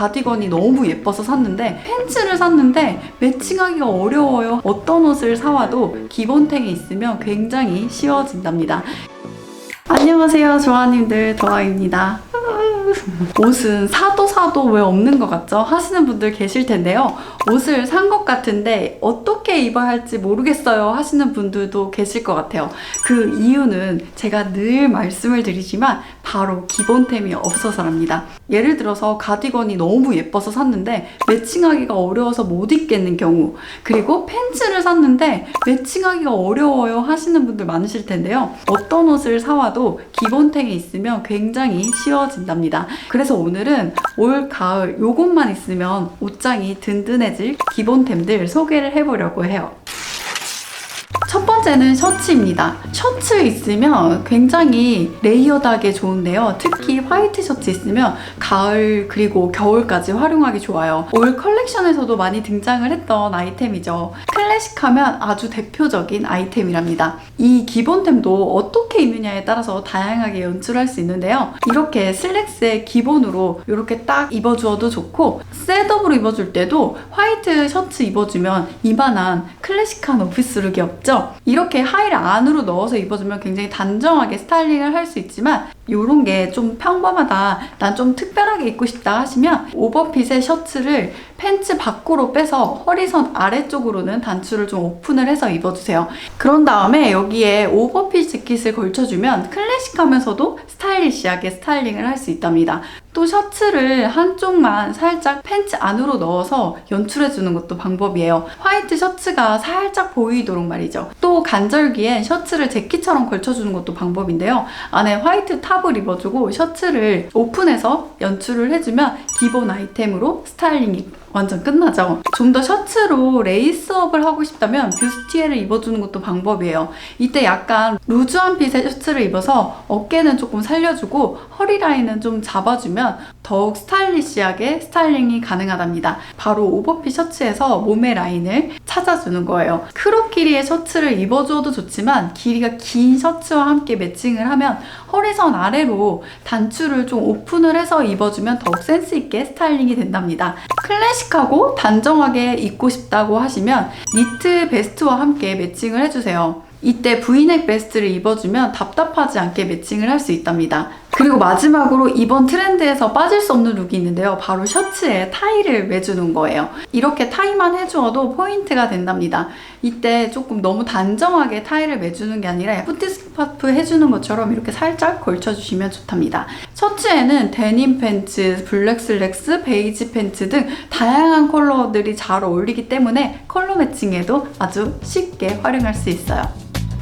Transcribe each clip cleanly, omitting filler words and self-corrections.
가디건이 너무 예뻐서 샀는데 팬츠를 샀는데 매칭하기가 어려워요. 어떤 옷을 사와도 기본템이 있으면 굉장히 쉬워진답니다. 안녕하세요, 조아님들, 도아입니다. 옷은 사도 왜 없는 것 같죠? 하시는 분들 계실 텐데요. 옷을 산 것 같은데 어떻게 입어야 할지 모르겠어요 하시는 분들도 계실 것 같아요. 그 이유는 제가 늘 말씀을 드리지만 바로 기본템이 없어서랍니다. 예를 들어서 가디건이 너무 예뻐서 샀는데 매칭하기가 어려워서 못 입겠는 경우, 그리고 팬츠를 샀는데 매칭하기가 어려워요 하시는 분들 많으실 텐데요. 어떤 옷을 사와도 기본템이 있으면 굉장히 쉬워진답니다. 그래서 오늘은 올, 가을 요것만 있으면 옷장이 든든해질 기본템들 소개를 해보려고 해요. 첫 번째는 셔츠입니다. 셔츠 있으면 굉장히 레이어드하게 좋은데요. 특히 화이트 셔츠 있으면 가을 그리고 겨울까지 활용하기 좋아요. 올 컬렉션에서도 많이 등장을 했던 아이템이죠. 클래식하면 아주 대표적인 아이템이랍니다. 이 기본템도 어떻게 입느냐에 따라서 다양하게 연출할 수 있는데요. 이렇게 슬랙스에 기본으로 이렇게 딱 입어주어도 좋고, 셋업으로 입어줄 때도 화이트 셔츠 입어주면 이만한 클래식한 오피스룩이 없죠? 이렇게 하의를 안으로 넣어서 입어주면 굉장히 단정하게 스타일링을 할 수 있지만, 이런 게 좀 평범하다, 난 좀 특별하게 입고 싶다 하시면 오버핏의 셔츠를 팬츠 밖으로 빼서 허리선 아래쪽으로는 단추를 좀 오픈을 해서 입어주세요. 그런 다음에 여기에 오버핏 재킷을 걸쳐주면 클래식하면서도 스타일리시하게 스타일링을 할 수 있답니다. 또 셔츠를 한쪽만 살짝 팬츠 안으로 넣어서 연출해주는 것도 방법이에요. 화이트 셔츠가 살짝 보이도록 말이죠. 또 간절기엔 셔츠를 재킷처럼 걸쳐주는 것도 방법인데요. 안에 화이트 탑을 입어주고 셔츠를 오픈해서 연출을 해주면 기본 아이템으로 스타일링이 완전 끝나죠. 좀 더 셔츠로 레이스업을 하고 싶다면 뷰스티에를 입어주는 것도 방법이에요. 이때 약간 루즈한 핏의 셔츠를 입어서 어깨는 조금 살려주고 허리 라인은 좀 잡아주면 더욱 스타일리시하게 스타일링이 가능하답니다. 바로 오버핏 셔츠에서 몸의 라인을 찾아주는 거예요. 크롭 길이의 셔츠를 입어줘도 좋지만 길이가 긴 셔츠와 함께 매칭을 하면 허리선 아래로 단추를 좀 오픈을 해서 입어주면 더욱 센스있게 스타일링이 된답니다. 클래식하고 단정하게 입고 싶다고 하시면 니트 베스트와 함께 매칭을 해주세요. 이때 브이넥 베스트를 입어주면 답답하지 않게 매칭을 할 수 있답니다. 그리고 마지막으로 이번 트렌드에서 빠질 수 없는 룩이 있는데요. 바로 셔츠에 타이를 매주는 거예요. 이렇게 타이만 해주어도 포인트가 된답니다. 이때 조금 너무 단정하게 타이를 매주는 게 아니라 후티 스카프 해주는 것처럼 이렇게 살짝 걸쳐주시면 좋답니다. 셔츠에는 데님 팬츠, 블랙 슬랙스, 베이지 팬츠 등 다양한 컬러들이 잘 어울리기 때문에 컬러 매칭에도 아주 쉽게 활용할 수 있어요.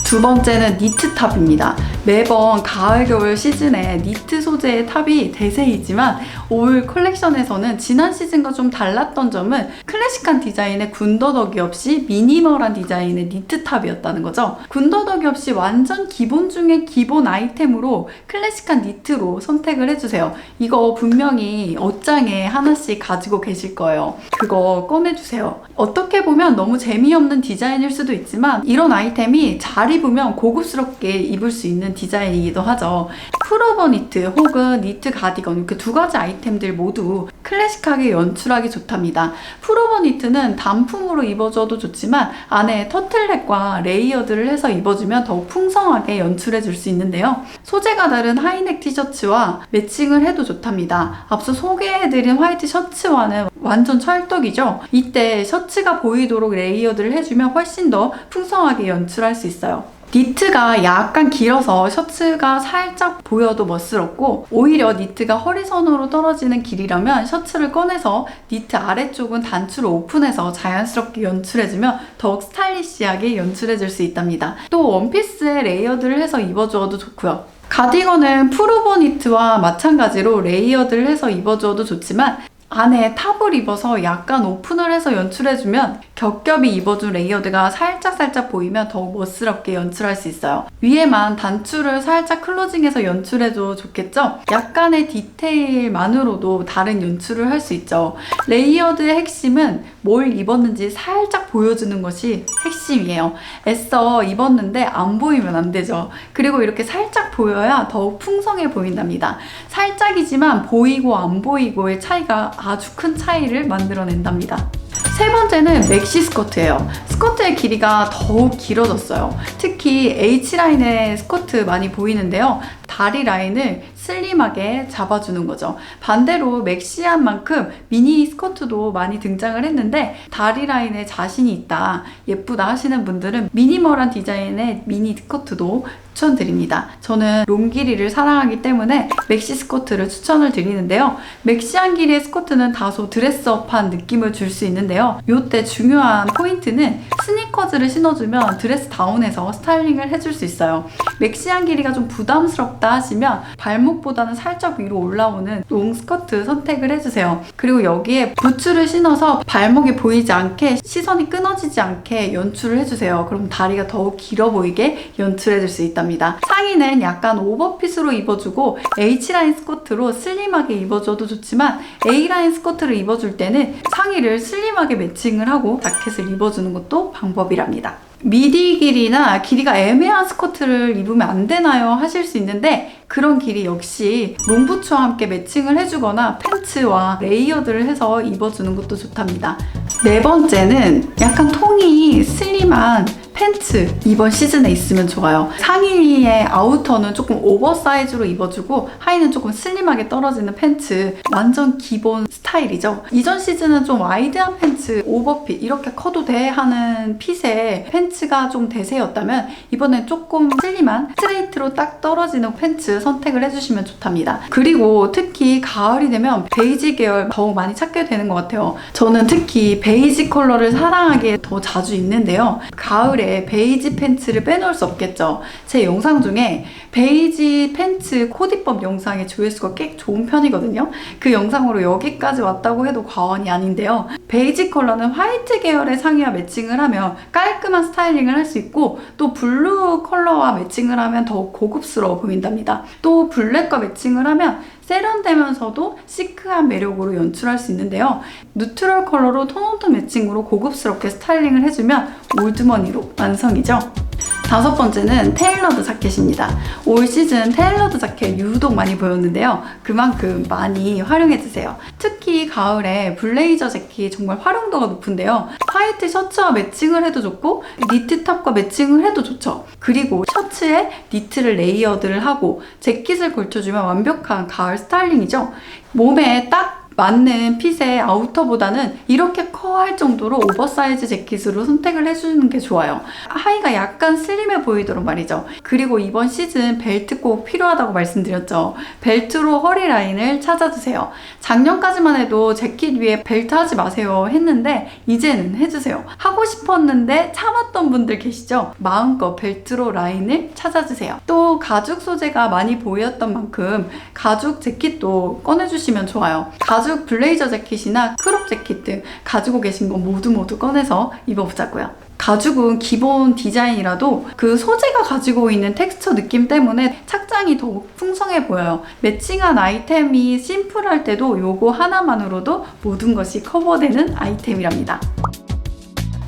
두 번째는 니트 탑입니다. 매번 가을 겨울 시즌에 니트 소재의 탑이 대세이지만 올 컬렉션에서는 지난 시즌과 좀 달랐던 점은 클래식한 디자인의 군더더기 없이 미니멀한 디자인의 니트 탑이었다는 거죠. 군더더기 없이 완전 기본 중에 기본 아이템으로 클래식한 니트로 선택을 해주세요. 이거 분명히 옷장에 하나씩 가지고 계실 거예요. 그거 꺼내주세요. 어떻게 보면 너무 재미없는 디자인일 수도 있지만 이런 아이템이 잘 입으면 고급스럽게 입을 수 있는 디자인이기도 하죠. 풀오버 니트 혹은 니트 가디건, 이렇게 두 가지 아이템들 모두 클래식하게 연출하기 좋답니다. 풀오버 니트는 단품으로 입어줘도 좋지만 안에 터틀넥과 레이어드를 해서 입어주면 더욱 풍성하게 연출해줄 수 있는데요. 소재가 다른 하이넥 티셔츠와 매칭을 해도 좋답니다. 앞서 소개해드린 화이트 셔츠와는 완전 찰떡이죠. 이때 셔츠가 보이도록 레이어드를 해주면 훨씬 더 풍성하게 연출할 수 있어요. 니트가 약간 길어서 셔츠가 살짝 보여도 멋스럽고, 오히려 니트가 허리선으로 떨어지는 길이라면 셔츠를 꺼내서 니트 아래쪽은 단추를 오픈해서 자연스럽게 연출해주면 더욱 스타일리시하게 연출해줄 수 있답니다. 또 원피스에 레이어드를 해서 입어주어도 좋고요. 가디건은 풀오버 니트와 마찬가지로 레이어드를 해서 입어주어도 좋지만 안에 탑을 입어서 약간 오픈을 해서 연출해주면 겹겹이 입어준 레이어드가 살짝 보이면 더욱 멋스럽게 연출할 수 있어요. 위에만 단추를 살짝 클로징해서 연출해도 좋겠죠? 약간의 디테일만으로도 다른 연출을 할 수 있죠. 레이어드의 핵심은 뭘 입었는지 살짝 보여주는 것이 핵심이에요. 애써 입었는데 안 보이면 안 되죠. 그리고 이렇게 살짝 보여야 더욱 풍성해 보인답니다. 살짝이지만 보이고 안 보이고의 차이가 아주 큰 차이를 만들어낸답니다. 세 번째는 맥시 스커트예요. 스커트의 길이가 더욱 길어졌어요. 특히 H라인의 스커트 많이 보이는데요. 다리 라인을 슬림하게 잡아주는 거죠. 반대로 맥시한 만큼 미니 스커트도 많이 등장을 했는데 다리 라인에 자신이 있다, 예쁘다 하시는 분들은 미니멀한 디자인의 미니 스커트도 추천드립니다. 저는 롱 길이를 사랑하기 때문에 맥시 스커트를 추천을 드리는데요. 맥시한 길이의 스커트는 다소 드레스업한 느낌을 줄 수 있는데요. 이때 중요한 포인트는 스니커즈를 신어주면 드레스 다운해서 스타일링을 해줄 수 있어요. 맥시한 길이가 좀 부담스럽다 하시면 발목보다는 살짝 위로 올라오는 롱 스커트 선택을 해주세요. 그리고 여기에 부츠를 신어서 발목이 보이지 않게, 시선이 끊어지지 않게 연출을 해주세요. 그럼 다리가 더욱 길어 보이게 연출해줄 수 있답니다. 상의는 약간 오버핏으로 입어주고 H라인 스커트로 슬림하게 입어줘도 좋지만 A라인 스커트를 입어줄 때는 상의를 슬림하게 매칭을 하고 자켓을 입어주는 것도 방법이랍니다. 미디 길이나 길이가 애매한 스커트를 입으면 안 되나요? 하실 수 있는데 그런 길이 역시 롱부츠와 함께 매칭을 해주거나 팬츠와 레이어드를 해서 입어주는 것도 좋답니다. 네 번째는 약간 통이 슬림한 팬츠 이번 시즌에 있으면 좋아요. 상의의 아우터는 조금 오버사이즈로 입어주고 하의는 조금 슬림하게 떨어지는 팬츠, 완전 기본 스타일이죠. 이전 시즌은 좀 와이드한 팬츠, 오버핏 이렇게 커도 돼 하는 핏의 팬츠가 좀 대세였다면 이번엔 조금 슬림한 스트레이트로 딱 떨어지는 팬츠 선택을 해주시면 좋답니다. 그리고 특히 가을이 되면 베이지 계열 더욱 많이 찾게 되는 것 같아요. 저는 특히 베이지 컬러를 사랑하게 더 자주 입는데요. 가을에 베이지 팬츠를 빼놓을 수 없겠죠. 제 영상 중에 베이지 팬츠 코디법 영상의 조회수가 꽤 좋은 편이거든요. 그 영상으로 여기까지 왔다고 해도 과언이 아닌데요. 베이지 컬러는 화이트 계열의 상의와 매칭을 하면 깔끔한 스타일링을 할 수 있고 또 블루 컬러와 매칭을 하면 더욱 고급스러워 보인답니다. 또 블랙과 매칭을 하면 세련되면서도 시크한 매력으로 연출할 수 있는데요. 뉴트럴 컬러로 톤온톤 매칭으로 고급스럽게 스타일링을 해주면 올드머니로 완성이죠. 다섯 번째는 테일러드 자켓입니다. 올 시즌 테일러드 자켓 유독 많이 보였는데요. 그만큼 많이 활용해주세요. 특히 가을에 블레이저 재킷 정말 활용도가 높은데요. 화이트 셔츠와 매칭을 해도 좋고 니트 탑과 매칭을 해도 좋죠. 그리고 셔츠에 니트를 레이어드를 하고 재킷을 걸쳐주면 완벽한 가을 스타일링이죠. 몸에 딱 맞는 핏의 아우터보다는 이렇게 커할 정도로 오버사이즈 재킷으로 선택을 해주는 게 좋아요. 하의가 약간 슬림해 보이도록 말이죠. 그리고 이번 시즌 벨트 꼭 필요하다고 말씀드렸죠. 벨트로 허리 라인을 찾아주세요. 작년까지만 해도 재킷 위에 벨트 하지 마세요 했는데 이제는 해주세요. 하고 싶었는데 참았던 분들 계시죠? 마음껏 벨트로 라인을 찾아주세요. 또 가죽 소재가 많이 보였던 만큼 가죽 재킷도 꺼내주시면 좋아요. 가죽 블레이저 재킷이나 크롭 재킷 등 가지고 계신 거 모두 꺼내서 입어보자고요. 가죽은 기본 디자인이라도 그 소재가 가지고 있는 텍스처 느낌 때문에 착장이 더욱 풍성해 보여요. 매칭한 아이템이 심플할 때도 요거 하나만으로도 모든 것이 커버되는 아이템이랍니다.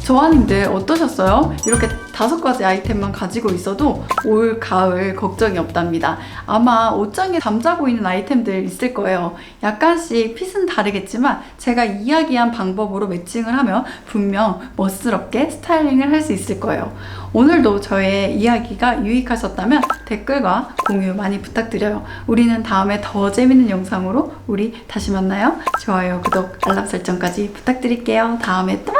조아님들 어떠셨어요? 이렇게 5가지 아이템만 가지고 있어도 올 가을 걱정이 없답니다. 아마 옷장에 잠자고 있는 아이템들 있을 거예요. 약간씩 핏은 다르겠지만 제가 이야기한 방법으로 매칭을 하면 분명 멋스럽게 스타일링을 할 수 있을 거예요. 오늘도 저의 이야기가 유익하셨다면 댓글과 공유 많이 부탁드려요. 우리는 다음에 더 재밌는 영상으로 우리 다시 만나요. 좋아요, 구독, 알람 설정까지 부탁드릴게요. 다음에 또